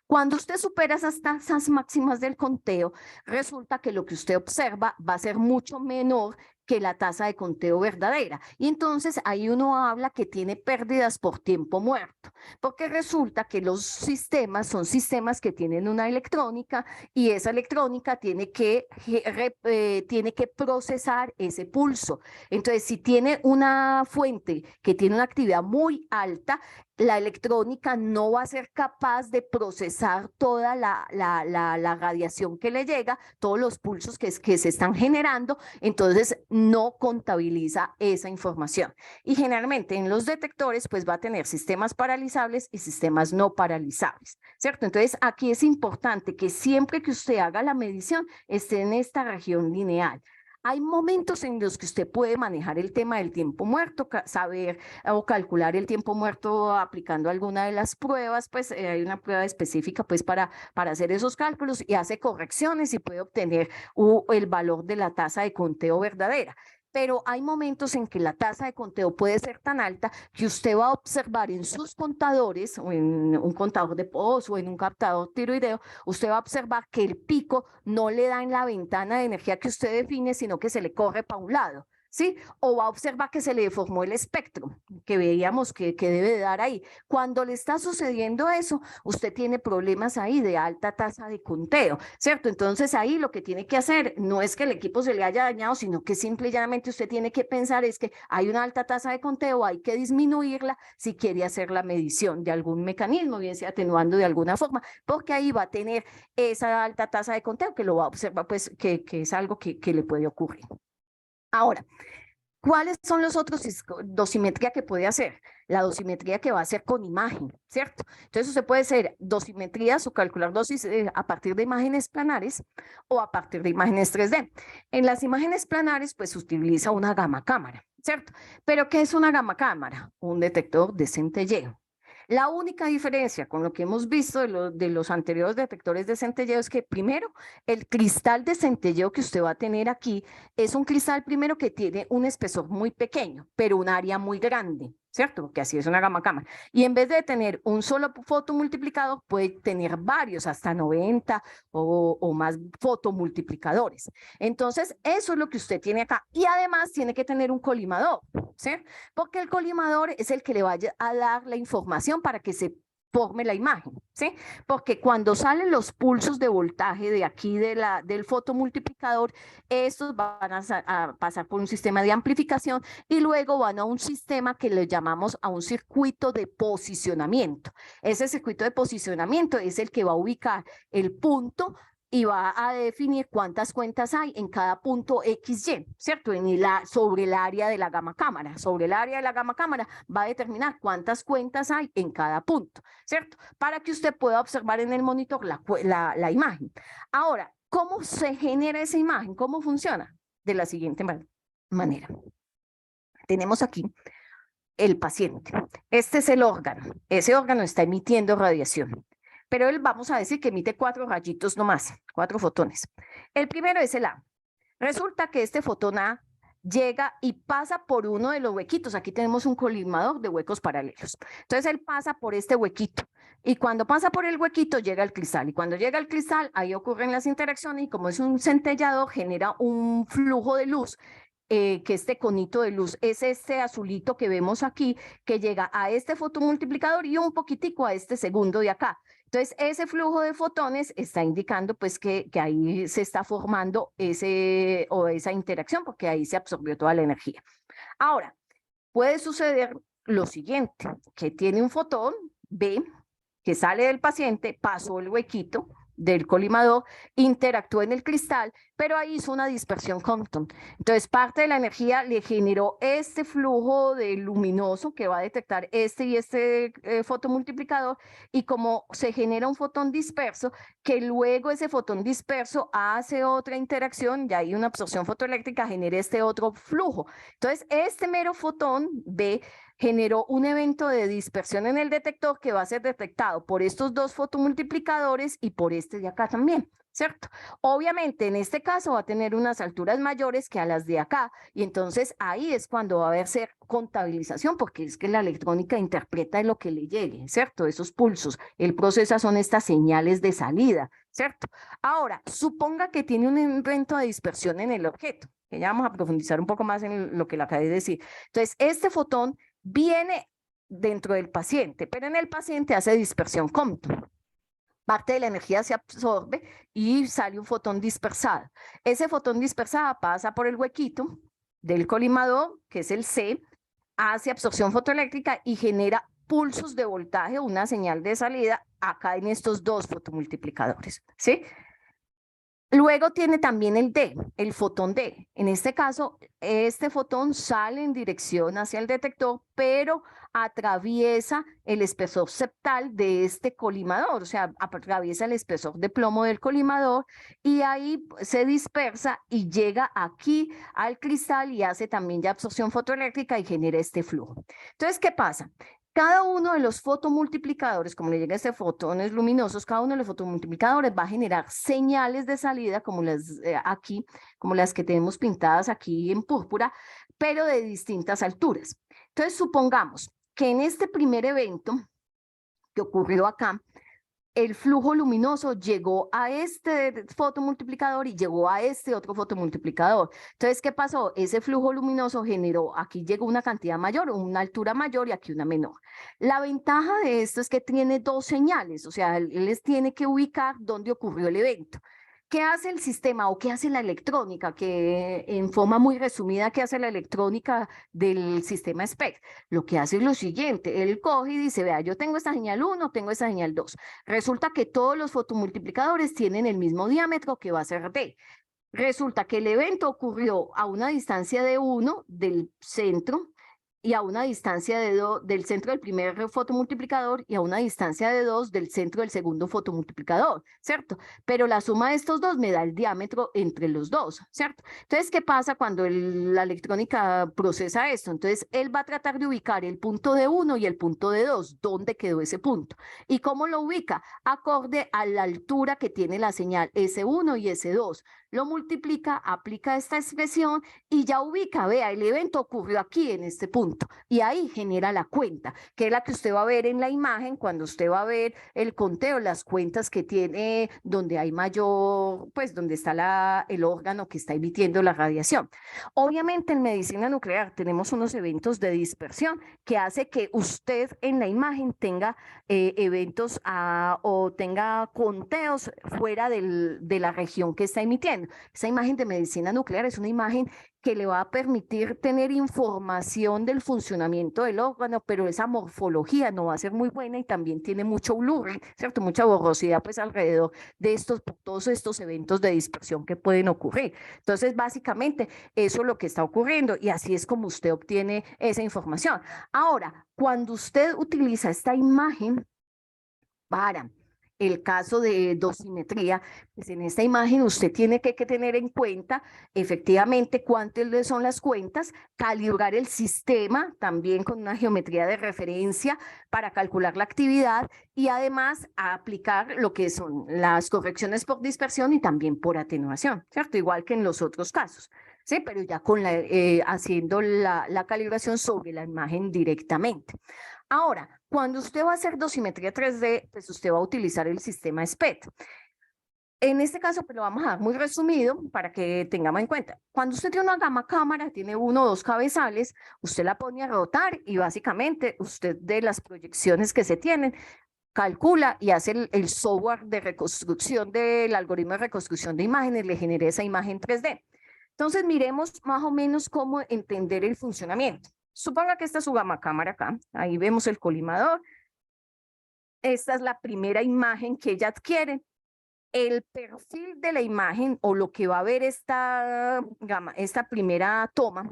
Cuando usted supera esas tasas máximas del conteo, resulta que lo que usted observa va a ser mucho menor que la tasa de conteo verdadera. Y entonces ahí uno habla que tiene pérdidas por tiempo muerto, porque resulta que los sistemas son sistemas que tienen una electrónica y esa electrónica tiene que procesar ese pulso. Entonces, si tiene una fuente que tiene una actividad muy alta, la electrónica no va a ser capaz de procesar toda la radiación que le llega, todos los pulsos que se están generando, entonces no contabiliza esa información. Y generalmente en los detectores pues va a tener sistemas paralizables y sistemas no paralizables, ¿cierto? Entonces aquí es importante que siempre que usted haga la medición esté en esta región lineal. Hay momentos en los que usted puede manejar el tema del tiempo muerto, saber o calcular el tiempo muerto aplicando alguna de las pruebas, pues hay una prueba específica pues para hacer esos cálculos y hace correcciones y puede obtener el valor de la tasa de conteo verdadera. Pero hay momentos en que la tasa de conteo puede ser tan alta que usted va a observar en sus contadores o en un contador de Poz o en un captador tiroideo, usted va a observar que el pico no le da en la ventana de energía que usted define, sino que se le corre para un lado. ¿Sí? O va a observar que se le deformó el espectro, que veíamos que debe de dar ahí. Cuando le está sucediendo eso, usted tiene problemas ahí de alta tasa de conteo, ¿cierto? Entonces ahí lo que tiene que hacer no es que el equipo se le haya dañado, sino que simple y llanamente usted tiene que pensar es que hay una alta tasa de conteo, hay que disminuirla si quiere hacer la medición de algún mecanismo, bien sea atenuando de alguna forma, porque ahí va a tener esa alta tasa de conteo que lo va a observar, pues que es algo que le puede ocurrir. Ahora, ¿Cuáles son los otros dosimetría que puede hacer? La dosimetría que va a hacer con imagen, ¿cierto? Entonces, usted puede hacer dosimetrías o calcular dosis a partir de imágenes planares o a partir de imágenes 3D. En las imágenes planares, pues, se utiliza una gamma cámara, ¿cierto? ¿Pero qué es una gamma cámara? Un detector de centelleo. La única diferencia con lo que hemos visto de los anteriores detectores de centelleo es que primero, el cristal de centelleo que usted va a tener aquí es un cristal primero que tiene un espesor muy pequeño, pero un área muy grande, ¿cierto? Porque así es una gamma cámara. Y en vez de tener un solo fotomultiplicador, puede tener varios, hasta 90 o más fotomultiplicadores. Entonces, eso es lo que usted tiene acá. Y además tiene que tener un colimador, ¿sí? Porque el colimador es el que le vaya a dar la información para que se forme la imagen, ¿sí? Porque cuando salen los pulsos de voltaje de aquí del fotomultiplicador, estos van a pasar por un sistema de amplificación y luego van a un sistema que le llamamos a un circuito de posicionamiento. Ese circuito de posicionamiento es el que va a ubicar el punto y va a definir cuántas cuentas hay en cada punto XY, ¿cierto? Sobre el área de la gamma cámara. Sobre el área de la gamma cámara va a determinar cuántas cuentas hay en cada punto, ¿cierto? Para que usted pueda observar en el monitor la imagen. Ahora, ¿cómo se genera esa imagen? ¿Cómo funciona? De la siguiente manera. Tenemos aquí el paciente. Este es el órgano. Ese órgano está emitiendo radiación. Pero él, vamos a decir que emite 4 rayitos nomás, 4 fotones. El primero es el A. Resulta que este fotón A llega y pasa por uno de los huequitos. Aquí tenemos un colimador de huecos paralelos. Entonces él pasa por este huequito. Y cuando pasa por el huequito llega al cristal. Y cuando llega al cristal, ahí ocurren las interacciones. Y como es un centellador, genera un flujo de luz. Que este conito de luz es este azulito que vemos aquí, que llega a este fotomultiplicador y un poquitico a este segundo de acá. Entonces, ese flujo de fotones está indicando pues que ahí se está formando esa interacción, porque ahí se absorbió toda la energía. Ahora, puede suceder lo siguiente, que tiene un fotón B que sale del paciente, pasó el huequito del colimador, interactuó en el cristal, pero ahí hizo una dispersión Compton. Entonces, parte de la energía le generó este flujo de luminoso que va a detectar este y este fotomultiplicador, y como se genera un fotón disperso, que luego ese fotón disperso hace otra interacción y hay una absorción fotoeléctrica, genera este otro flujo. Entonces, este mero fotón B generó un evento de dispersión en el detector que va a ser detectado por estos dos fotomultiplicadores y por este de acá también, ¿cierto? Obviamente, en este caso va a tener unas alturas mayores que a las de acá, y entonces ahí es cuando va a haber ser contabilización, porque es que la electrónica interpreta lo que le llegue, ¿cierto? Esos pulsos, el procesa son estas señales de salida, ¿cierto? Ahora, suponga que tiene un evento de dispersión en el objeto, que ya vamos a profundizar un poco más en lo que le acabé de decir. Entonces, este fotón viene dentro del paciente, pero en el paciente hace dispersión Compton. Parte de la energía se absorbe y sale un fotón dispersado. Ese fotón dispersado pasa por el huequito del colimador, que es el C, hace absorción fotoeléctrica y genera pulsos de voltaje, una señal de salida acá en estos dos fotomultiplicadores, ¿sí? Luego tiene también el D, el fotón D. En este caso, este fotón sale en dirección hacia el detector, pero atraviesa el espesor septal de este colimador, o sea, atraviesa el espesor de plomo del colimador y ahí se dispersa y llega aquí al cristal y hace también ya absorción fotoeléctrica y genera este flujo. Entonces, ¿qué pasa? Cada uno de los fotomultiplicadores, como le llega este fotones luminosos, cada uno de los fotomultiplicadores va a generar señales de salida como las aquí, como las que tenemos pintadas aquí en púrpura, pero de distintas alturas. Entonces, supongamos que en este primer evento que ocurrió acá, el flujo luminoso llegó a este fotomultiplicador y llegó a este otro fotomultiplicador. Entonces, ¿qué pasó? Ese flujo luminoso generó, aquí llegó una cantidad mayor, una altura mayor y aquí una menor. La ventaja de esto es que tiene dos señales, o sea, él les tiene que ubicar dónde ocurrió el evento. ¿Qué hace el sistema o qué hace la electrónica? Que en forma muy resumida, ¿qué hace la electrónica del sistema SPEC? Lo que hace es lo siguiente, él coge y dice, vea, yo tengo esta señal 1, tengo esta señal 2. Resulta que todos los fotomultiplicadores tienen el mismo diámetro que va a ser D. Resulta que el evento ocurrió a una distancia de 1 del centro y a una distancia de del centro del primer fotomultiplicador y a una distancia de 2 del centro del segundo fotomultiplicador, ¿cierto? Pero la suma de estos dos me da el diámetro entre los dos, ¿cierto? Entonces, ¿qué pasa cuando la electrónica procesa esto? Entonces, él va a tratar de ubicar el punto de 1 y el punto de 2, ¿dónde quedó ese punto? ¿Y cómo lo ubica? Acorde a la altura que tiene la señal S1 y S2. Lo multiplica, aplica esta expresión y ya ubica, vea, el evento ocurrió aquí en este punto y ahí genera la cuenta, que es la que usted va a ver en la imagen cuando usted va a ver el conteo, las cuentas que tiene donde hay mayor, pues donde está el órgano que está emitiendo la radiación. Obviamente en medicina nuclear tenemos unos eventos de dispersión que hace que usted en la imagen tenga eventos o tenga conteos fuera de la región que está emitiendo. Esa imagen de medicina nuclear es una imagen que le va a permitir tener información del funcionamiento del órgano, pero esa morfología no va a ser muy buena y también tiene mucho blur, ¿cierto? Mucha borrosidad pues alrededor de todos estos eventos de dispersión que pueden ocurrir. Entonces, básicamente, eso es lo que está ocurriendo y así es como usted obtiene esa información. Ahora, cuando usted utiliza esta imagen para el caso de dosimetría, pues en esta imagen usted tiene que tener en cuenta efectivamente cuántas son las cuentas, calibrar el sistema también con una geometría de referencia para calcular la actividad y además aplicar lo que son las correcciones por dispersión y también por atenuación, ¿cierto? Igual que en los otros casos. Sí, pero ya con haciendo la calibración sobre la imagen directamente. Ahora, cuando usted va a hacer dosimetría 3D, pues usted va a utilizar el sistema SPED. En este caso, pues lo vamos a dar muy resumido para que tengamos en cuenta. Cuando usted tiene una gama cámara, tiene 1 o 2 cabezales, usted la pone a rotar y básicamente usted de las proyecciones que se tienen, calcula y hace el software de reconstrucción del algoritmo de reconstrucción de imágenes, le genera esa imagen 3D. Entonces, miremos más o menos cómo entender el funcionamiento. Suponga que esta es su gama cámara acá. Ahí vemos el colimador. Esta es la primera imagen que ella adquiere. El perfil de la imagen o lo que va a ver esta primera toma,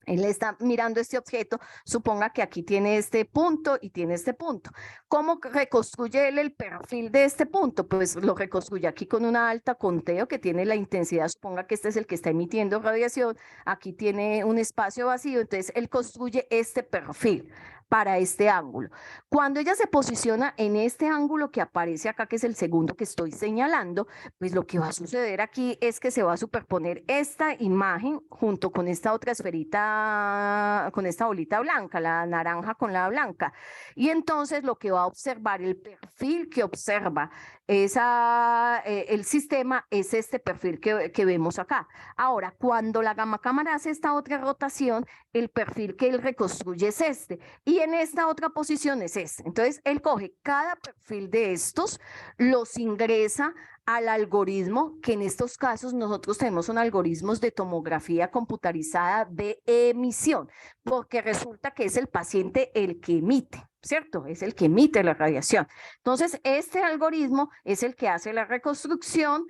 él está mirando este objeto, suponga que aquí tiene este punto y tiene este punto. ¿Cómo reconstruye él el perfil de este punto? Pues lo reconstruye aquí con una alta conteo que tiene la intensidad, suponga que este es el que está emitiendo radiación, aquí tiene un espacio vacío, entonces él construye este perfil para este ángulo. Cuando ella se posiciona en este ángulo que aparece acá, que es el segundo que estoy señalando, pues lo que va a suceder aquí es que se va a superponer esta imagen junto con esta otra esferita, con esta bolita blanca, la naranja con la blanca. Y entonces lo que va a observar, el perfil que observa el sistema es este perfil que vemos acá. Ahora, cuando la gama cámara hace esta otra rotación, el perfil que él reconstruye es este. Y en esta otra posición es este. Entonces, él coge cada perfil de estos, los ingresa al algoritmo, que en estos casos nosotros tenemos un algoritmos de tomografía computarizada de emisión, porque resulta que es el paciente el que emite, ¿cierto? Es el que emite la radiación. Entonces, este algoritmo es el que hace la reconstrucción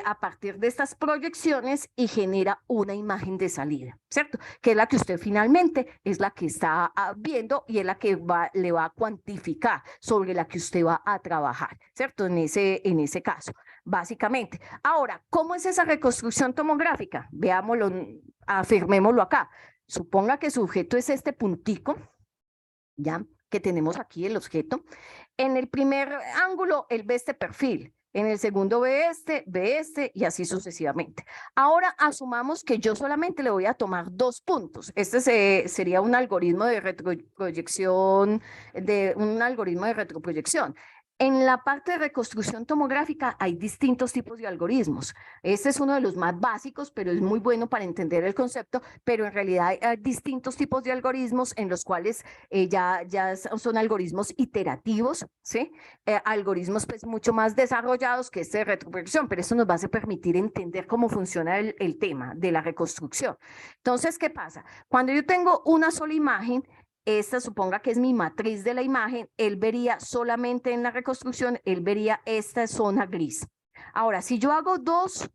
a partir de estas proyecciones y genera una imagen de salida, ¿cierto? Que es la que usted finalmente es la que está viendo y es la que le va a cuantificar sobre la que usted va a trabajar, ¿cierto? En ese caso, básicamente. Ahora, ¿cómo es esa reconstrucción tomográfica? Veámoslo, afirmémoslo acá. Suponga que su objeto es este puntico, ¿ya? Que tenemos aquí el objeto. En el primer ángulo, él ve este perfil. En el segundo ve este y así sucesivamente. Ahora asumamos que yo solamente le voy a tomar 2 puntos. Este sería un algoritmo de retroproyección, En la parte de reconstrucción tomográfica hay distintos tipos de algoritmos. Este es uno de los más básicos, pero es muy bueno para entender el concepto, pero en realidad hay distintos tipos de algoritmos en los cuales ya son algoritmos iterativos, ¿sí? Algoritmos pues mucho más desarrollados que este de retroproyección, pero eso nos va a permitir entender cómo funciona el tema de la reconstrucción. Entonces, ¿qué pasa? Cuando yo tengo una sola imagen, esta suponga que es mi matriz de la imagen, él vería solamente en la reconstrucción, él vería esta zona gris. Ahora, si yo hago 2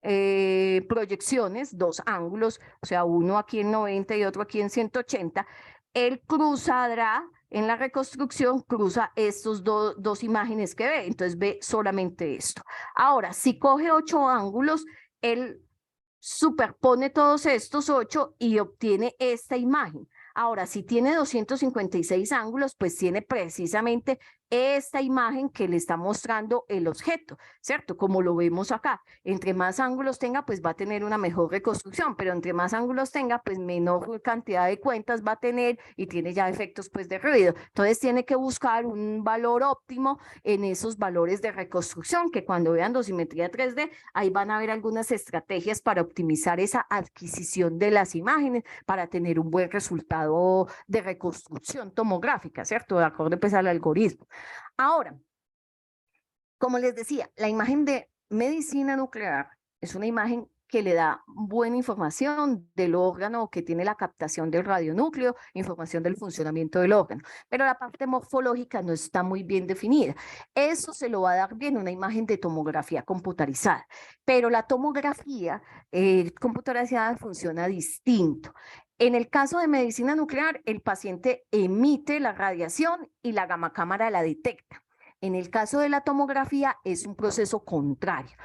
proyecciones, dos ángulos, o sea, uno aquí en 90 y otro aquí en 180, él cruzará en la reconstrucción, cruza estos dos imágenes que ve, entonces ve solamente esto. Ahora, si coge 8 ángulos, él superpone todos estos 8 y obtiene esta imagen. Ahora, si tiene 256 ángulos, pues tiene precisamente esta imagen que le está mostrando el objeto, ¿cierto? Como lo vemos acá. Entre más ángulos tenga, pues va a tener una mejor reconstrucción, pero entre más ángulos tenga, pues menor cantidad de cuentas va a tener y tiene ya efectos pues de ruido. Entonces tiene que buscar un valor óptimo en esos valores de reconstrucción, que cuando vean dosimetría 3D, ahí van a ver algunas estrategias para optimizar esa adquisición de las imágenes para tener un buen resultado de reconstrucción tomográfica, ¿cierto? De acuerdo pues al algoritmo. Ahora, como les decía, la imagen de medicina nuclear es una imagen que le da buena información del órgano, que tiene la captación del radionúcleo, información del funcionamiento del órgano, pero la parte morfológica no está muy bien definida. Eso se lo va a dar bien una imagen de tomografía computarizada, pero la tomografía computarizada funciona distinto. En el caso de medicina nuclear, el paciente emite la radiación y la gamma cámara la detecta. En el caso de la tomografía es un proceso contrario.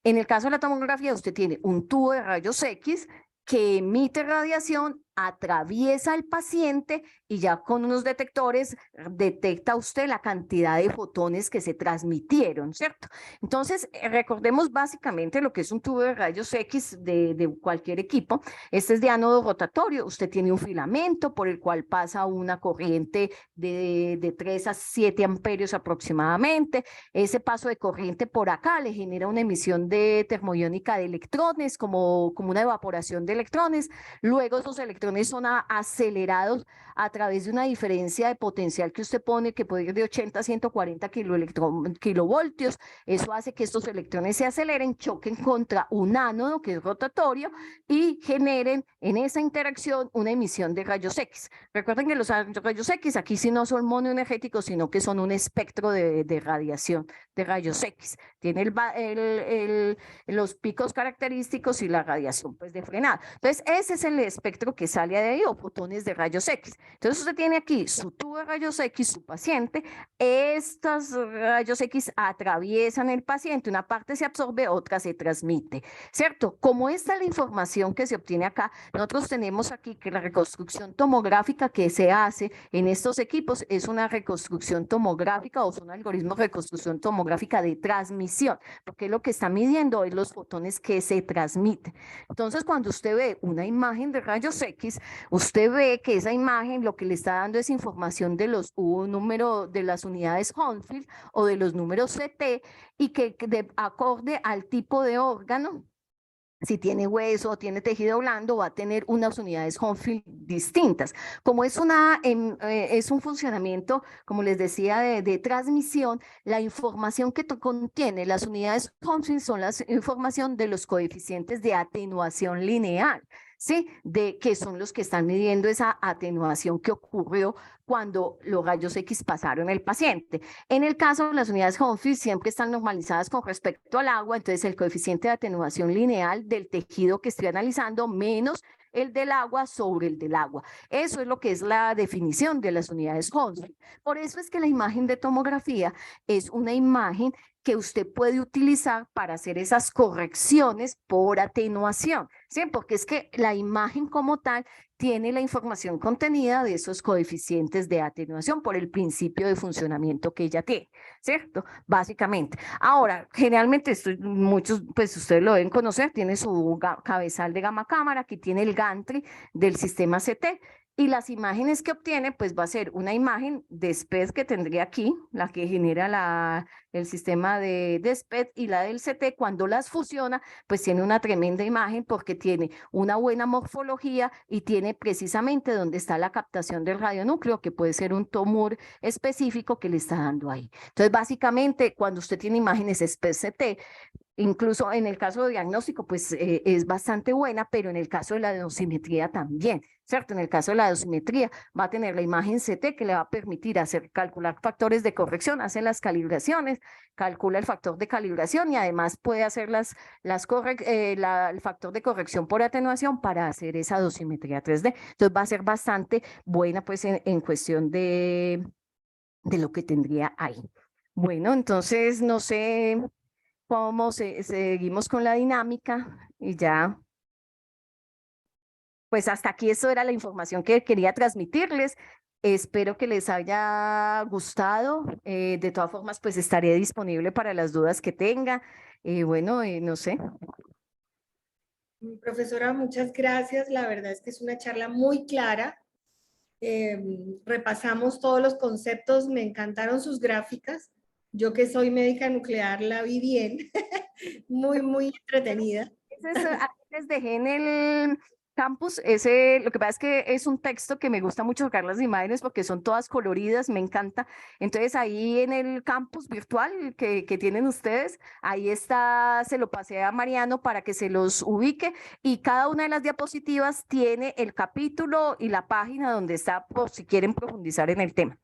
En el caso de la tomografía, usted tiene un tubo de rayos X que emite radiación, atraviesa al paciente y ya con unos detectores detecta usted la cantidad de fotones que se transmitieron, ¿cierto? Entonces, recordemos básicamente lo que es un tubo de rayos X de cualquier equipo. Este es de ánodo rotatorio. Usted tiene un filamento por el cual pasa una corriente de 3 a 7 amperios aproximadamente. Ese paso de corriente por acá le genera una emisión de termoiónica de electrones, como una evaporación de electrones. Luego esos electrones son acelerados a través de una diferencia de potencial que usted pone, que puede ir de 80 a 140 kilovoltios. Eso hace que estos electrones se aceleren, choquen contra un ánodo que es rotatorio y generen en esa interacción una emisión de rayos X. Recuerden que los rayos X aquí sí no son monoenergéticos, sino que son un espectro de radiación de rayos X. Tiene los picos característicos y la radiación pues de frenado. Entonces ese es el espectro que sale de ahí, o fotones de rayos X. Entonces usted tiene aquí su tubo de rayos X, su paciente, estos rayos X atraviesan el paciente, una parte se absorbe, otra se transmite, ¿cierto? Como esta es la información que se obtiene acá, nosotros tenemos aquí que la reconstrucción tomográfica que se hace en estos equipos es una reconstrucción tomográfica o son algoritmos de reconstrucción tomográfica de transmisión, porque lo que está midiendo es los fotones que se transmiten. Entonces, cuando usted ve una imagen de rayos X, usted ve que esa imagen lo que le está dando es información de los números de las unidades Hounsfield o de los números CT y que de acorde al tipo de órgano, si tiene hueso o tiene tejido blando, va a tener unas unidades Hounsfield distintas. Como es un funcionamiento, como les decía, de transmisión, la información que contiene las unidades Hounsfield son la información de los coeficientes de atenuación lineal, ¿sí? Que son los que están midiendo esa atenuación que ocurrió cuando los rayos X pasaron el paciente. En el caso de las unidades Hounsfield siempre están normalizadas con respecto al agua, entonces el coeficiente de atenuación lineal del tejido que estoy analizando menos el del agua sobre el del agua. Eso es lo que es la definición de las unidades Hounsfield. Por eso es que la imagen de tomografía es una imagen que usted puede utilizar para hacer esas correcciones por atenuación, ¿sí? Porque es que la imagen como tal tiene la información contenida de esos coeficientes de atenuación por el principio de funcionamiento que ella tiene, ¿cierto? Básicamente. Ahora, generalmente muchos, pues ustedes lo deben conocer, tiene su cabezal de gamma cámara, aquí tiene el gantry del sistema CT, y las imágenes que obtiene, pues va a ser una imagen de SPED que tendría aquí, la que genera el sistema de SPED, y la del CT. Cuando las fusiona, pues tiene una tremenda imagen porque tiene una buena morfología y tiene precisamente donde está la captación del radionúcleo, que puede ser un tumor específico que le está dando ahí. Entonces, básicamente, cuando usted tiene imágenes SPED-CT, Incluso en el caso de diagnóstico, pues es bastante buena, pero en el caso de la dosimetría también, ¿cierto? En el caso de la dosimetría va a tener la imagen CT que le va a permitir calcular factores de corrección, hace las calibraciones, calcula el factor de calibración y además puede hacer el factor de corrección por atenuación para hacer esa dosimetría 3D. Entonces va a ser bastante buena pues en cuestión de lo que tendría ahí. Bueno, entonces no sé cómo seguimos con la dinámica y ya, pues hasta aquí eso era la información que quería transmitirles. Espero que les haya gustado. De todas formas, pues estaré disponible para las dudas que tenga. Bueno, no sé. Profesora, muchas gracias. La verdad es que es una charla muy clara. Repasamos todos los conceptos, me encantaron sus gráficas. Yo que soy médica nuclear la vi bien, muy entretenida. Les dejé en el campus, lo que pasa es que es un texto que me gusta mucho sacar las imágenes porque son todas coloridas, me encanta. Entonces ahí en el campus virtual que tienen ustedes, ahí está, se lo pasé a Mariano para que se los ubique y cada una de las diapositivas tiene el capítulo y la página donde está por si quieren profundizar en el tema.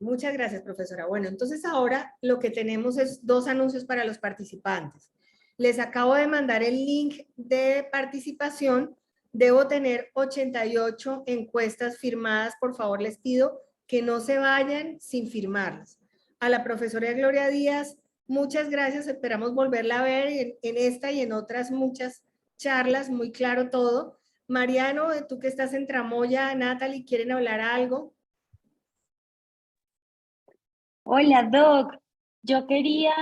Muchas gracias, profesora. Bueno, entonces ahora lo que tenemos es 2 anuncios para los participantes. Les acabo de mandar el link de participación. Debo tener 88 encuestas firmadas. Por favor, les pido que no se vayan sin firmarlas. A la profesora Gloria Díaz, muchas gracias. Esperamos volverla a ver en esta y en otras muchas charlas. Muy claro todo. Mariano, tú que estás en Tramoya, Natalie, ¿quieren hablar algo? Hola, Doc. Yo quería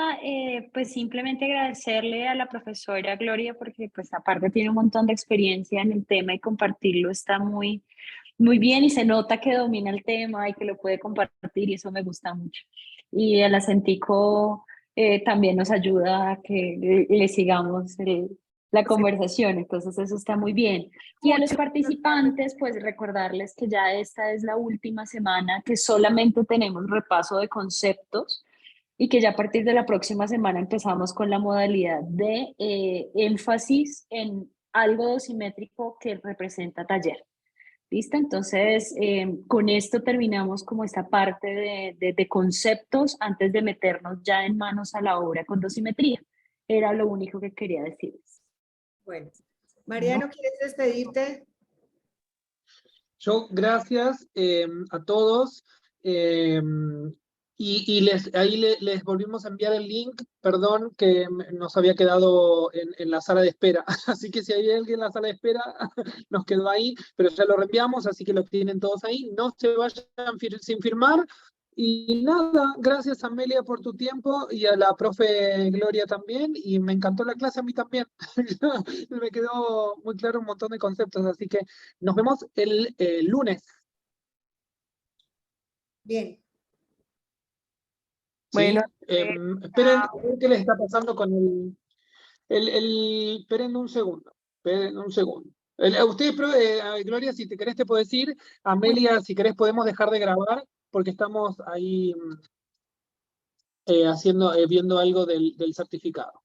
pues simplemente agradecerle a la profesora Gloria porque pues aparte tiene un montón de experiencia en el tema y compartirlo está muy bien y se nota que domina el tema y que lo puede compartir y eso me gusta mucho. Y el acentico también nos ayuda a que le sigamos la conversación, entonces eso está muy bien. Y a los participantes, pues recordarles que ya esta es la última semana que solamente tenemos repaso de conceptos y que ya a partir de la próxima semana empezamos con la modalidad de énfasis en algo dosimétrico que representa taller. ¿Listo? Entonces, con esto terminamos como esta parte de conceptos antes de meternos ya en manos a la obra con dosimetría. Era lo único que quería decirles. Bueno, Mariano, ¿quieres despedirte? Yo, gracias a todos. Ahí les volvimos a enviar el link, perdón, que nos había quedado en la sala de espera. Así que si hay alguien en la sala de espera, nos quedó ahí, pero ya lo reenviamos, así que lo tienen todos ahí. No se vayan sin firmar. Y nada, gracias Amelia por tu tiempo y a la profe Gloria también. Y me encantó la clase a mí también. Me quedó muy claro un montón de conceptos, así que nos vemos el lunes. Bien. ¿Sí? Bueno, Esperen, a ver qué les está pasando con esperen un segundo. Esperen un segundo. Ustedes, Gloria, si te querés te puedo decir. Amelia, si querés podemos dejar de grabar porque estamos ahí viendo algo del certificado.